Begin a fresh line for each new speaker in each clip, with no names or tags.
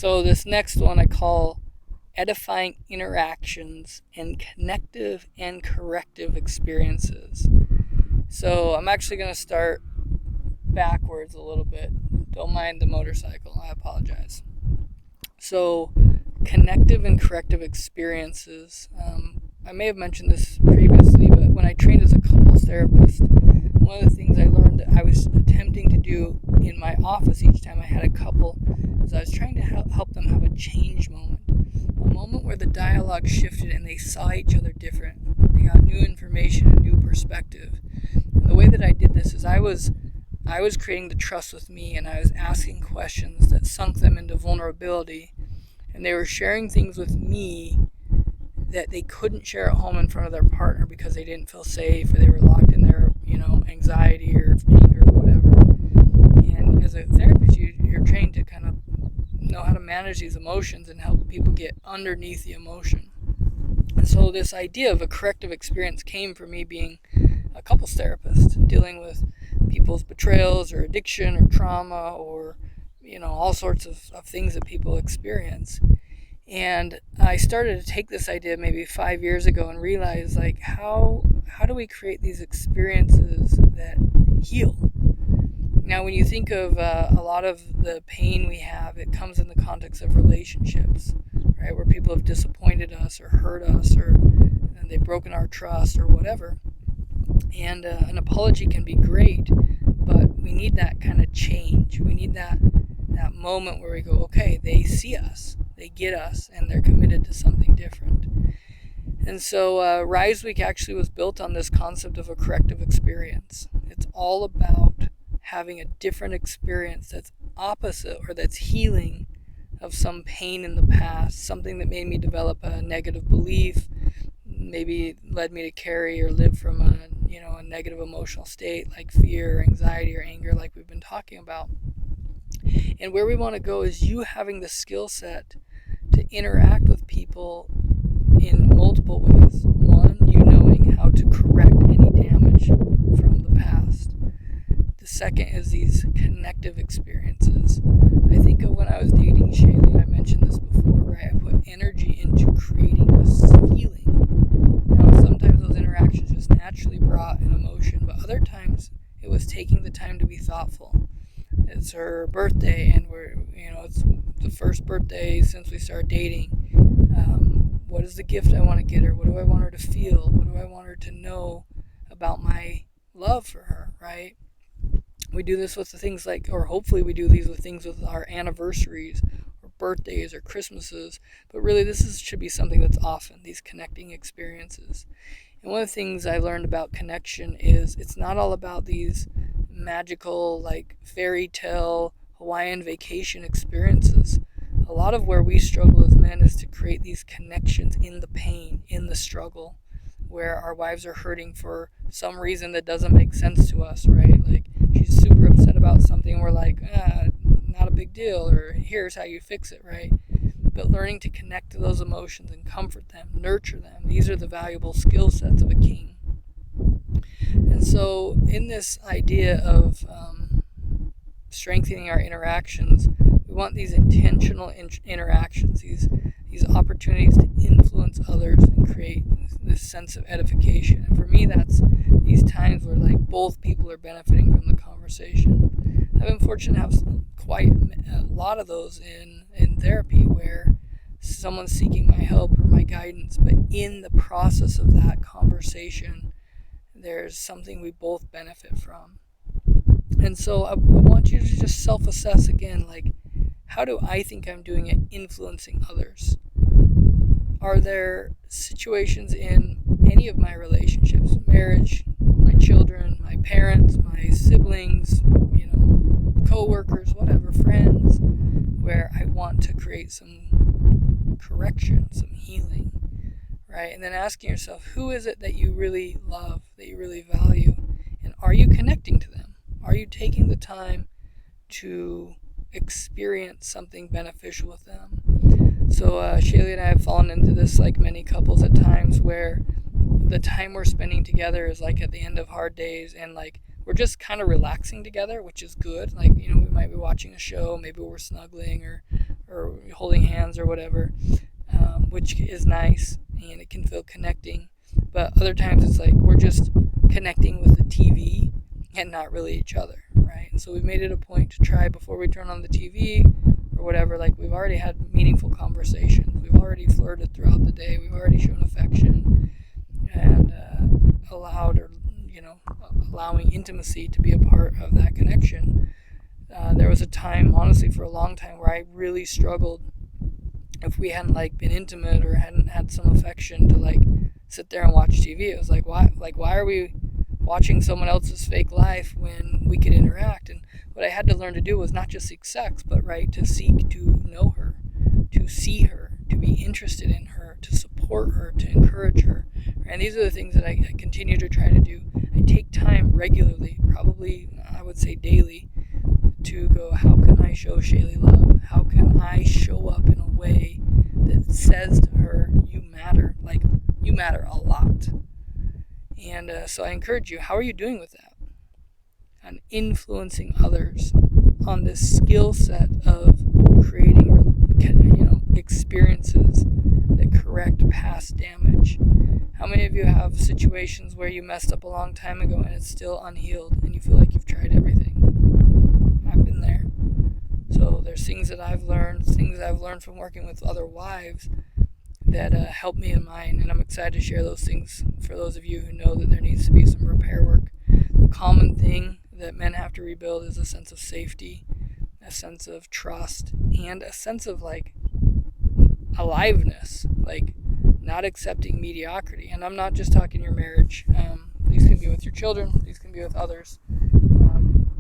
So this next one I call Edifying Interactions and Connective and Corrective Experiences. So I'm actually going to start backwards a little bit. Don't mind the motorcycle, I apologize. So, connective and corrective experiences. I may have mentioned this previously, but when I trained as a couples therapist, one of the things I learned that I was attempting to do in my office each time I had a couple is I was trying to help them have a change moment. A moment where the dialogue shifted and they saw each other different. They got new information and new perspective. And the way that I did this is I was creating the trust with me, and I was asking questions that sunk them into vulnerability, and they were sharing things with me that they couldn't share at home in front of their partner because they didn't feel safe, or they were locked in their anxiety or anger or whatever. And as a therapist, you're trained to kind of know how to manage these emotions and help people get underneath the emotion. And so this idea of a corrective experience came from me being a couples therapist, dealing with people's betrayals or addiction or trauma or all sorts of things that people experience. And I started to take this idea maybe 5 years ago and realize, like, how do we create these experiences that heal? Now, when you think of a lot of the pain we have, it comes in the context of relationships, right? Where people have disappointed us or hurt us, and they've broken our trust or whatever. And an apology can be great, but we need that kind of change. We need that moment where we go, okay, they see us, they get us, and they're committed to something different. And so Rise Week actually was built on this concept of a corrective experience. It's all about having a different experience that's opposite or that's healing of some pain in the past, something that made me develop a negative belief, maybe led me to carry or live from a negative emotional state like fear, anxiety, or anger, like we've been talking about. And where we want to go is you having the skill set to interact with people in multiple ways. One, you knowing how to correct any damage from the past. The second is these connective experiences. I think of when I was dating Shaylee, I mentioned this before, right? I put energy into creating this feeling. Now, sometimes those interactions just naturally brought an emotion, but other times it was taking the time to be thoughtful. It's her birthday, and it's the first birthday since we started dating. What is the gift I want to get her? What do I want her to feel? What do I want her to know about my love for her, right? We do this with the things like, or hopefully we do these with things with our anniversaries or birthdays or Christmases, but really should be something that's often, these connecting experiences. And one of the things I learned about connection is it's not all about these magical, like fairy tale Hawaiian vacation experiences. A lot of where we struggle as men is to create these connections in the pain, in the struggle, where our wives are hurting for some reason that doesn't make sense to us, right? Like, she's super upset about something, we're like, not a big deal, or here's how you fix it, right? But learning to connect to those emotions and comfort them, nurture them, these are the valuable skill sets of a king. And so in this idea of strengthening our interactions, we want these intentional interactions, these opportunities to influence others and create this sense of edification. And for me, that's these times where like both people are benefiting from the conversation. I've been fortunate to have quite a lot of those in therapy, where someone's seeking my help or my guidance, but in the process of that conversation, there's something we both benefit from. And so I want you to just self-assess again, like, how do I think I'm doing at influencing others? Are there situations in any of my relationships, marriage, my children, my parents, my siblings, co-workers, whatever, friends, where I want to create some correction, some healing, right? And then asking yourself, who is it that you really love, that you really value? And are you connecting to them? Are you taking the time to experience something beneficial with them? So Shaylee and I have fallen into this, like many couples at times, where the time we're spending together is like at the end of hard days, and like we're just kind of relaxing together, which is good. Like, we might be watching a show, maybe we're snuggling or holding hands or whatever, which is nice and it can feel connecting. But other times it's like we're just connecting with the TV and not really each other, right? And so we've made it a point to try before we turn on the TV or whatever, like we've already had meaningful conversations. We've already flirted throughout the day. We've already shown affection and allowing intimacy to be a part of that connection. There was a time, honestly, for a long time where I really struggled if we hadn't been intimate or hadn't had some affection to sit there and watch TV. It was why are we watching someone else's fake life when we could interact? And what I had to learn to do was not just seek sex, but to seek to know her, to see her, to be interested in her, to support her, to encourage her. And these are the things that I continue to try to do. I take time regularly, probably I would say daily, to go, how can I show Shaylee love? How can I show up in a way that says to her, you matter, you matter a lot. And so I encourage you, how are you doing with that? On influencing others on this skill set of creating experiences that correct past damage. How many of you have situations where you messed up a long time ago and it's still unhealed and you feel like you've tried everything? I've been there. So there's things that I've learned from working with other wives that help me in mine, and I'm excited to share those things for those of you who know that there needs to be some repair work. The common thing that men have to rebuild is a sense of safety, a sense of trust, and a sense of aliveness, not accepting mediocrity. And I'm not just talking your marriage. These can be with your children. These can be with others.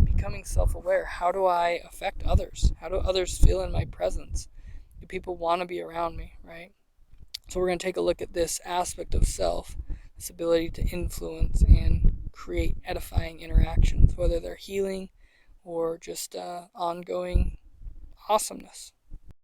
Becoming self-aware. How do I affect others? How do others feel in my presence? Do people want to be around me, right? So we're going to take a look at this aspect of self, this ability to influence and create edifying interactions, whether they're healing or just ongoing awesomeness.